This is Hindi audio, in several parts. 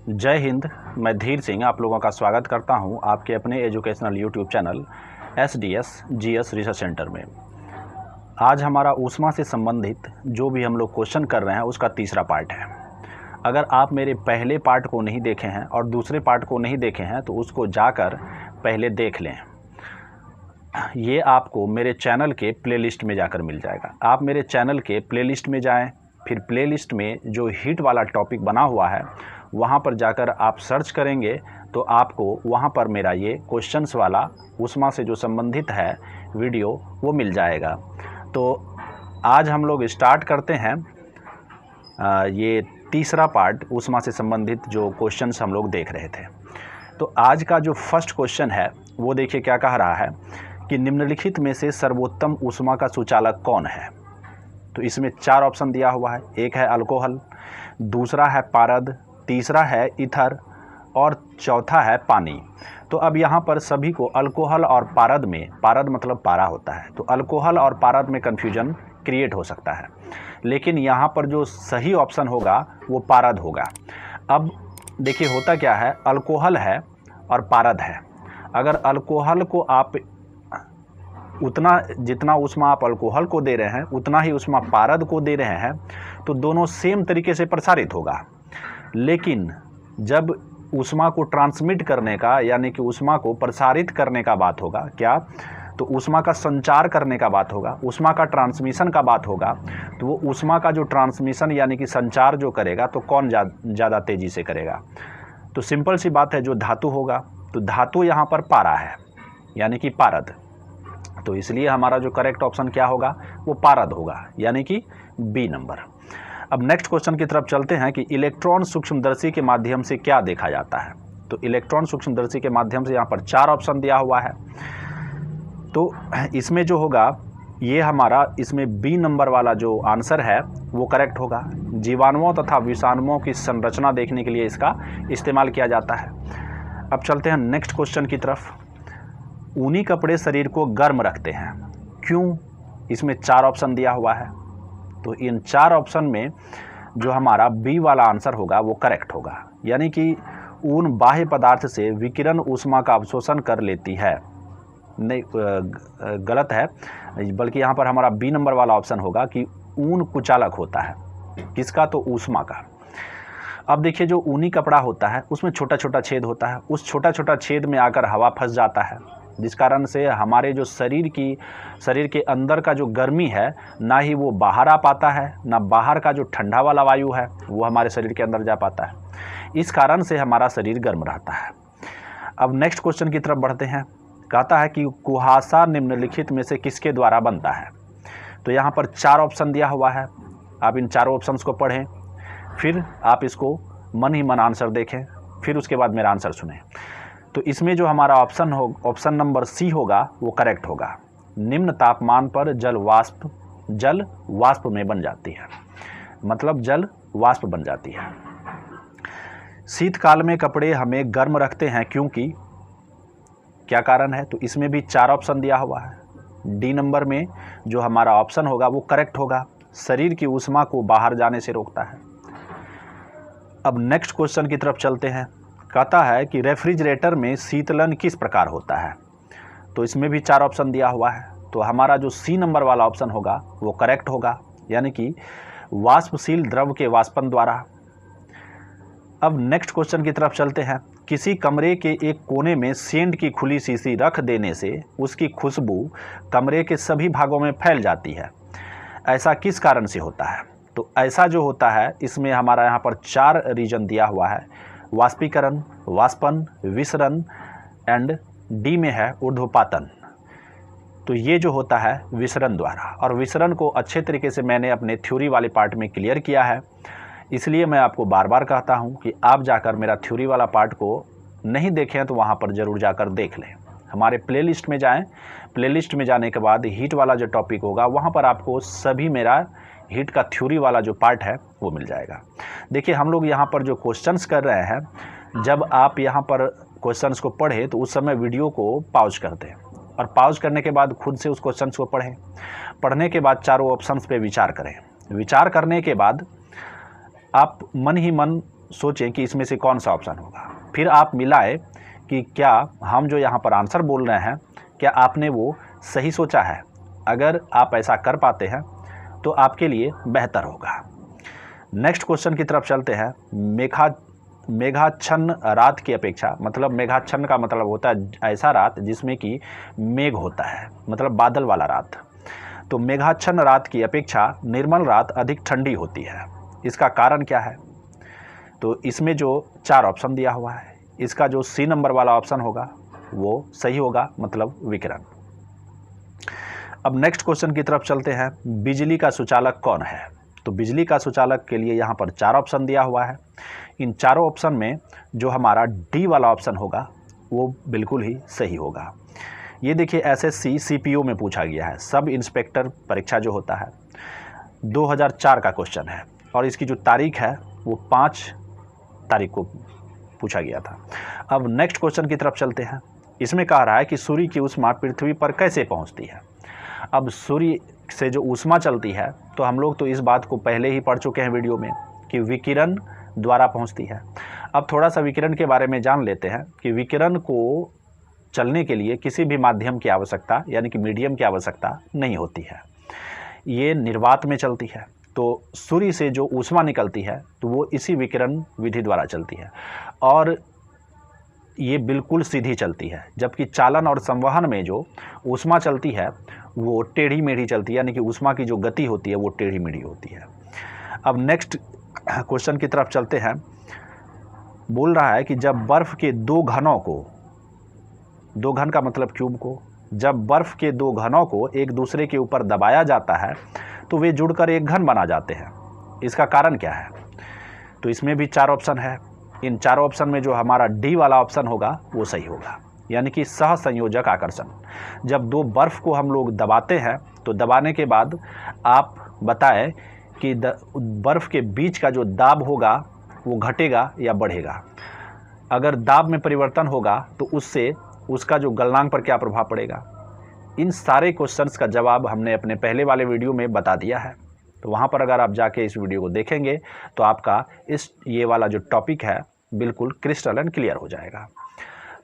जय हिंद। मैं धीर सिंह आप लोगों का स्वागत करता हूं आपके अपने educational YouTube channel SDS GS research centre में। आज हमारा ऊष्मा से संबंधित जो भी हम लोग क्वेश्चन कर रहे हैं उसका तीसरा पार्ट है। अगर आप मेरे पहले पार्ट को नहीं देखे हैं और दूसरे पार्ट को नहीं देखे हैं तो उसको जाकर पहले देख लें। ये आपको मेरे चैनल के प्लेलिस्ट में जाकर मिल जाएगा। आप मेरे चैनल के प्लेलिस्ट में जाएं, फिर प्लेलिस्ट में जो हिट वाला टॉपिक बना हुआ है वहाँ पर जाकर आप सर्च करेंगे तो आपको वहाँ पर मेरा ये क्वेश्चंस वाला ऊष्मा से जो संबंधित है वीडियो वो मिल जाएगा। तो आज हम लोग स्टार्ट करते हैं ये तीसरा पार्ट ऊष्मा से संबंधित जो क्वेश्चंस हम लोग देख रहे थे। तो आज का जो फर्स्ट क्वेश्चन है वो देखिए क्या कह रहा है कि निम्नलिखित में से सर्वोत्तम ऊष्मा का सुचालक कौन है। तो इसमें 4 ऑप्शन दिया हुआ है। एक है अल्कोहल, दूसरा है पारद, तीसरा है ईथर और चौथा है पानी। तो अब यहाँ पर सभी को अल्कोहल और पारद में, पारद मतलब पारा होता है, तो अल्कोहल और पारद में कन्फ्यूजन क्रिएट हो सकता है, लेकिन यहाँ पर जो सही ऑप्शन होगा वो पारद होगा। अब देखिए होता क्या है, अल्कोहल है और पारद है। अगर अल्कोहल को आप उतना जितना ऊष्मा आप अल्कोहल को दे रहे हैं उतना ही ऊष्मा पारद को दे रहे हैं तो दोनों सेम तरीके से प्रसारित होगा। लेकिन जब ऊष्मा को ट्रांसमिट करने का यानी कि ऊष्मा को प्रसारित करने का बात होगा, क्या तो ऊष्मा का संचार करने का बात होगा, ऊष्मा का ट्रांसमिशन का बात होगा, तो वो ऊष्मा का जो ट्रांसमिशन यानी कि संचार जो करेगा तो कौन ज़्यादा तेज़ी से करेगा। तो सिंपल सी बात है, जो धातु होगा, तो धातु यहाँ पर पारा है यानी कि पारद। तो इसलिए हमारा जो करेक्ट ऑप्शन क्या होगा वो पारद होगा यानी कि बी नंबर। अब नेक्स्ट क्वेश्चन की तरफ चलते हैं कि इलेक्ट्रॉन सूक्ष्मदर्शी के माध्यम से क्या देखा जाता है। तो इलेक्ट्रॉन सूक्ष्मदर्शी के माध्यम से यहाँ पर 4 ऑप्शन दिया हुआ है। तो इसमें जो होगा ये हमारा इसमें बी नंबर वाला जो आंसर है वो करेक्ट होगा। जीवाणुओं तथा विषाणुओं की संरचना देखने के लिए इसका इस्तेमाल किया जाता है। अब चलते हैं नेक्स्ट क्वेश्चन की तरफ। ऊनी कपड़े शरीर को गर्म रखते हैं, क्यों? इसमें 4 ऑप्शन दिया हुआ है। तो इन 4 ऑप्शन में जो हमारा बी वाला आंसर होगा वो करेक्ट होगा, यानी कि ऊन बाह्य पदार्थ से विकिरण ऊष्मा का अवशोषण कर लेती है। नहीं, गलत है, बल्कि यहाँ पर हमारा बी नंबर वाला ऑप्शन होगा कि ऊन कुचालक होता है। किसका? तो ऊष्मा का। अब देखिए जो ऊनी कपड़ा होता है उसमें छोटा छोटा छेद होता है, उस छोटा छोटा छेद में आकर हवा फंस जाता है, जिस कारण से हमारे जो शरीर के अंदर का जो गर्मी है ना ही वो बाहर आ पाता है, ना बाहर का जो ठंडा वाला वायु है वो हमारे शरीर के अंदर जा पाता है। इस कारण से हमारा शरीर गर्म रहता है। अब नेक्स्ट क्वेश्चन की तरफ बढ़ते हैं। कहता है कि कुहासा निम्नलिखित में से किसके द्वारा बनता है। तो यहाँ पर 4 ऑप्शन दिया हुआ है। आप इन चारों ऑप्शंस को पढ़ें, फिर आप इसको मन ही मन आंसर देखें, फिर उसके बाद मेरा आंसर सुनें। तो इसमें जो हमारा ऑप्शन नंबर सी होगा वो करेक्ट होगा। निम्न तापमान पर जल वाष्प में बन जाती है, मतलब जल वाष्प बन जाती है। शीतकाल में कपड़े हमें गर्म रखते हैं क्योंकि क्या कारण है। तो इसमें भी 4 ऑप्शन दिया हुआ है। डी नंबर में जो हमारा ऑप्शन होगा वो करेक्ट होगा, शरीर की ऊष्मा को बाहर जाने से रोकता है। अब नेक्स्ट क्वेश्चन की तरफ चलते हैं। कहता है कि रेफ्रिजरेटर में शीतलन किस प्रकार होता है। तो इसमें भी 4 ऑप्शन दिया हुआ है। तो हमारा जो सी नंबर वाला ऑप्शन होगा वो करेक्ट होगा, यानी कि वाष्पशील द्रव के वाष्पन द्वारा। अब नेक्स्ट क्वेश्चन की तरफ चलते हैं। किसी कमरे के एक कोने में सेंट की खुली शीशी रख देने से उसकी खुशबू कमरे के सभी भागों में फैल जाती है, ऐसा किस कारण से होता है। तो ऐसा जो होता है इसमें हमारा यहाँ पर 4 रीजन दिया हुआ है। वाष्पीकरण, वाष्पन, विसरण एंड डी में है ऊर्ध्वपातन। तो ये जो होता है विसरण द्वारा, और विसरण को अच्छे तरीके से मैंने अपने थ्योरी वाले पार्ट में क्लियर किया है, इसलिए मैं आपको बार बार कहता हूँ कि आप जाकर मेरा थ्योरी वाला पार्ट को नहीं देखें तो वहाँ पर ज़रूर जाकर देख लें। हमारे प्लेलिस्ट में जाएं, प्लेलिस्ट में जाने के बाद हीट वाला जो टॉपिक होगा वहाँ पर आपको सभी मेरा हीट का थ्योरी वाला जो पार्ट है वो मिल जाएगा। देखिए हम लोग यहाँ पर जो क्वेश्चंस कर रहे हैं, जब आप यहाँ पर क्वेश्चंस को पढ़ें तो उस समय वीडियो को पॉज कर दें और पॉज करने के बाद खुद से उस क्वेश्चंस को पढ़ें। पढ़ने के बाद चारों ऑप्शंस पे विचार करें। विचार करने के बाद आप मन ही मन सोचें कि इसमें से कौन सा ऑप्शन होगा। फिर आप मिलाएं कि क्या हम जो यहाँ पर आंसर बोल रहे हैं क्या आपने वो सही सोचा है। अगर आप ऐसा कर पाते हैं तो आपके लिए बेहतर होगा। नेक्स्ट क्वेश्चन की तरफ चलते हैं। मेघाच्छन्न रात की अपेक्षा, मतलब मेघाच्छन्न का मतलब होता है ऐसा रात जिसमें कि मेघ होता है, मतलब बादल वाला रात। तो मेघाच्छन्न रात की अपेक्षा निर्मल रात अधिक ठंडी होती है। इसका कारण क्या है? तो इसमें जो 4 ऑप्शन दिया हुआ है, इसका जो सी नंबर वाला ऑप्शन होगा वो सही होगा, मतलब विकिरण। अब नेक्स्ट क्वेश्चन की तरफ चलते हैं। बिजली का सुचालक कौन है? तो बिजली का सुचालक के लिए यहाँ पर 4 ऑप्शन दिया हुआ है। इन चारों ऑप्शन में जो हमारा डी वाला ऑप्शन होगा वो बिल्कुल ही सही होगा। ये देखिए एसएससी सीपीओ में पूछा गया है, सब इंस्पेक्टर परीक्षा जो होता है, 2004 का क्वेश्चन है और इसकी जो तारीख है वो 5 तारीख को पूछा गया था। अब नेक्स्ट क्वेश्चन की तरफ चलते हैं। इसमें कह रहा है कि सूर्य की ऊष्मा पृथ्वी पर कैसे पहुंचती है। अब सूर्य से जो ऊष्मा चलती है तो हम लोग तो इस बात को पहले ही पढ़ चुके हैं वीडियो में कि विकिरण द्वारा पहुंचती है। अब थोड़ा सा विकिरण के बारे में जान लेते हैं कि विकिरण को चलने के लिए किसी भी माध्यम की आवश्यकता यानी कि मीडियम की आवश्यकता नहीं होती है, ये निर्वात में चलती है। तो सूर्य से जो ऊष्मा निकलती है तो वो इसी विकिरण विधि द्वारा चलती है और ये बिल्कुल सीधी चलती है, जबकि चालन और संवहन में जो ऊष्मा चलती है वो टेढ़ी मेढ़ी चलती है, यानी कि ऊष्मा की जो गति होती है वो टेढ़ी मेढ़ी होती है। अब नेक्स्ट क्वेश्चन की तरफ चलते हैं। बोल रहा है कि जब बर्फ़ के 2 घनों को, 2 घन का मतलब क्यूब को, जब बर्फ़ के 2 घनों को एक दूसरे के ऊपर दबाया जाता है तो वे जुड़कर एक घन बना जाते हैं। इसका कारण क्या है? तो इसमें भी 4 ऑप्शन है। इन 4 ऑप्शन में जो हमारा डी वाला ऑप्शन होगा वो सही होगा, यानी कि सहसंयोजक आकर्षण। जब 2 बर्फ़ को हम लोग दबाते हैं तो दबाने के बाद आप बताएं कि बर्फ़ के बीच का जो दाब होगा वो घटेगा या बढ़ेगा। अगर दाब में परिवर्तन होगा तो उससे उसका जो गलनांक पर क्या प्रभाव पड़ेगा। इन सारे क्वेश्चंस का जवाब हमने अपने पहले वाले वीडियो में बता दिया है, तो वहाँ पर अगर आप जाके इस वीडियो को देखेंगे तो आपका ये वाला जो टॉपिक है बिल्कुल क्रिस्टल एंड क्लियर हो जाएगा।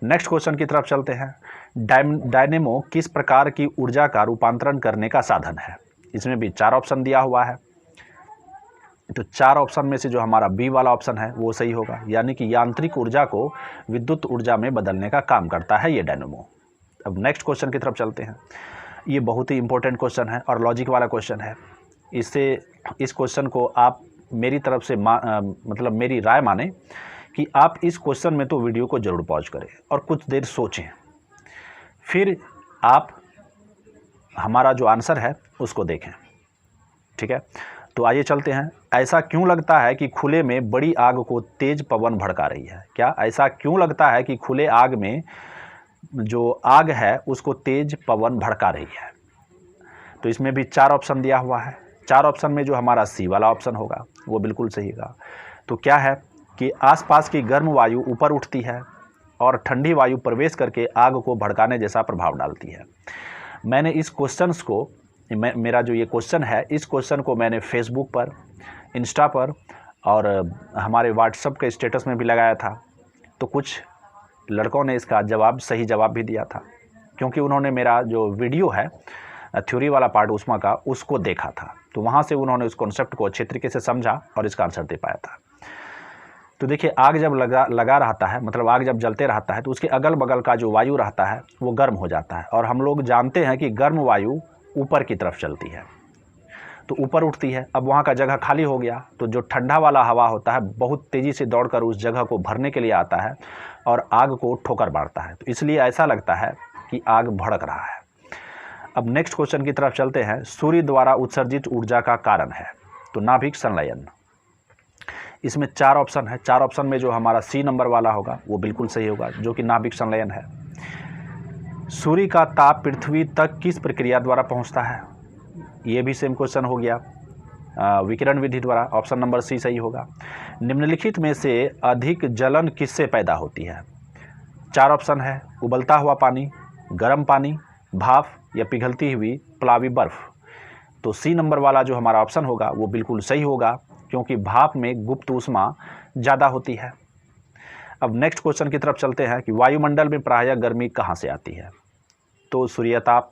नेक्स्ट क्वेश्चन की तरफ चलते हैं। डायनेमो किस प्रकार की ऊर्जा का रूपांतरण करने का साधन है? इसमें भी 4 ऑप्शन दिया हुआ है। तो 4 ऑप्शन में से जो हमारा बी वाला ऑप्शन है वो सही होगा, यानी कि यांत्रिक ऊर्जा को विद्युत ऊर्जा में बदलने का काम करता है ये डायनेमो। अब नेक्स्ट क्वेश्चन की तरफ चलते हैं। ये बहुत ही इंपॉर्टेंट क्वेश्चन है और लॉजिक वाला क्वेश्चन है। इस क्वेश्चन को आप मेरी तरफ से मतलब मेरी राय माने कि आप इस क्वेश्चन में तो वीडियो को ज़रूर पॉज करें और कुछ देर सोचें, फिर आप हमारा जो आंसर है उसको देखें। ठीक है, तो आइए चलते हैं। ऐसा क्यों लगता है कि खुले में बड़ी आग को तेज पवन भड़का रही है? क्या ऐसा क्यों लगता है कि खुले आग में जो आग है उसको तेज पवन भड़का रही है? तो इसमें भी 4 ऑप्शन दिया हुआ है। 4 ऑप्शन में जो हमारा सी वाला ऑप्शन होगा वो बिल्कुल सही होगा। तो क्या है कि आसपास की गर्म वायु ऊपर उठती है और ठंडी वायु प्रवेश करके आग को भड़काने जैसा प्रभाव डालती है। मैंने इस क्वेश्चंस को, मेरा जो ये क्वेश्चन है, इस क्वेश्चन को मैंने फेसबुक पर, इंस्टा पर और हमारे व्हाट्सएप के स्टेटस में भी लगाया था। तो कुछ लड़कों ने इसका सही जवाब भी दिया था, क्योंकि उन्होंने मेरा जो वीडियो है थ्योरी वाला पार्ट ऊष्मा का उसको देखा था, तो वहाँ से उन्होंने उस कॉन्सेप्ट को अच्छे तरीके से समझा और इसका आंसर दे पाया था। तो देखिए, आग जब लगा रहता है, मतलब आग जब जलते रहता है तो उसके अगल बगल का जो वायु रहता है वो गर्म हो जाता है, और हम लोग जानते हैं कि गर्म वायु ऊपर की तरफ चलती है, तो ऊपर उठती है। अब वहाँ का जगह खाली हो गया तो जो ठंडा वाला हवा होता है बहुत तेज़ी से दौड़कर उस जगह को भरने के लिए आता है और आग को ठोकर मारता है, तो इसलिए ऐसा लगता है कि आग भड़क रहा है। अब नेक्स्ट क्वेश्चन की तरफ चलते हैं। सूर्य द्वारा उत्सर्जित ऊर्जा का कारण है? तो नाभिक संलयन। इसमें 4 ऑप्शन है। 4 ऑप्शन में जो हमारा सी नंबर वाला होगा वो बिल्कुल सही होगा, जो कि नाभिक संलयन है। सूर्य का ताप पृथ्वी तक किस प्रक्रिया द्वारा पहुंचता है? ये भी सेम क्वेश्चन हो गया, विकिरण विधि द्वारा। ऑप्शन नंबर सी सही होगा। निम्नलिखित में से अधिक जलन किससे पैदा होती है? 4 ऑप्शन है। उबलता हुआ पानी, गर्म पानी, भाप या पिघलती हुई प्लावी बर्फ। तो सी नंबर वाला जो हमारा ऑप्शन होगा वो बिल्कुल सही होगा, क्योंकि भाप में गुप्त ऊष्मा ज़्यादा होती है। अब नेक्स्ट क्वेश्चन की तरफ चलते हैं कि वायुमंडल में प्रायः गर्मी कहाँ से आती है। तो सूर्यताप,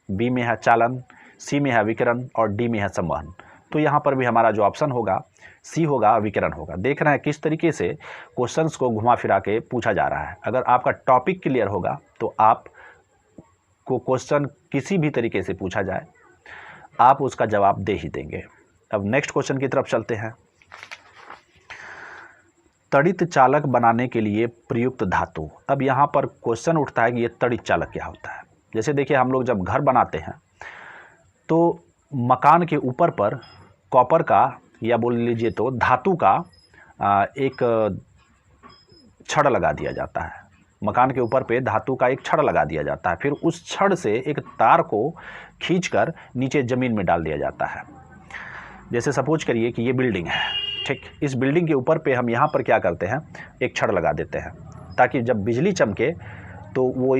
बी में है चालन, सी में है विकिरण और डी में है संवहन। तो यहाँ पर भी हमारा जो ऑप्शन होगा सी होगा, विकिरण होगा। देख रहे हैं किस तरीके से क्वेश्चंस को घुमा फिरा के पूछा जा रहा है। अगर आपका टॉपिक क्लियर होगा तो आप को क्वेश्चन किसी भी तरीके से पूछा जाए आप उसका जवाब दे ही देंगे। अब नेक्स्ट क्वेश्चन की तरफ चलते हैं। तड़ित चालक बनाने के लिए प्रयुक्त धातु। अब यहाँ पर क्वेश्चन उठता है कि ये तड़ित चालक क्या होता है। जैसे देखिए, हम लोग जब घर बनाते हैं तो मकान के ऊपर पर कॉपर का या बोल लीजिए तो धातु का एक छड़ लगा दिया जाता है। मकान के ऊपर पे धातु का एक छड़ लगा दिया जाता है। फिर उस छड़ से एक तार को खींचकर नीचे ज़मीन में डाल दिया जाता है। जैसे सपोज करिए कि ये बिल्डिंग है, ठीक। इस बिल्डिंग के ऊपर पे हम यहाँ पर क्या करते हैं, एक छड़ लगा देते हैं ताकि जब बिजली चमके तो वो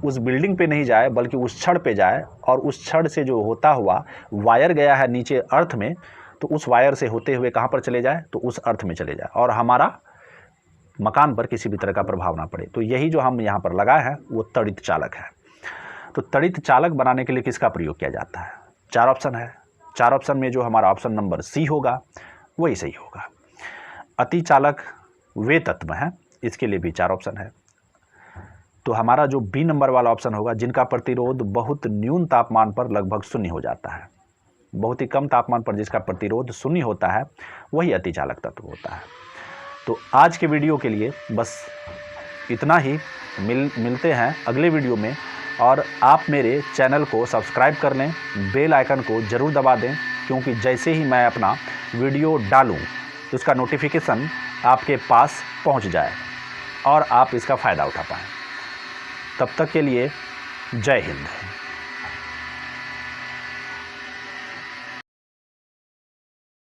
उस बिल्डिंग पे नहीं जाए बल्कि उस छड़ पे जाए, और उस छड़ से जो होता हुआ वायर गया है नीचे अर्थ में, तो उस वायर से होते हुए कहाँ पर चले जाए, तो उस अर्थ में चले जाए और हमारा मकान पर किसी भी तरह का प्रभाव ना पड़े। तो यही जो हम यहाँ पर लगाए हैं वो तड़ित चालक है। तो तड़ित चालक बनाने के लिए किसका प्रयोग किया जाता है। 4 ऑप्शन है। 4 ऑप्शन में जो हमारा ऑप्शन नंबर सी होगा वही सही होगा। अति चालक वे तत्व हैं, इसके लिए भी 4 ऑप्शन है। तो हमारा जो बी नंबर वाला ऑप्शन होगा, जिनका प्रतिरोध बहुत न्यून तापमान पर लगभग शून्य हो जाता है। बहुत ही कम तापमान पर जिसका प्रतिरोध शून्य होता है वही अतिचालक तत्व होता है। तो आज के वीडियो के लिए बस इतना ही। मिलते हैं अगले वीडियो में, और आप मेरे चैनल को सब्सक्राइब कर लें, बेल आइकन को ज़रूर दबा दें, क्योंकि जैसे ही मैं अपना वीडियो डालूं तो उसका नोटिफिकेशन आपके पास पहुंच जाए और आप इसका फ़ायदा उठा पाएँ। तब तक के लिए जय हिंद।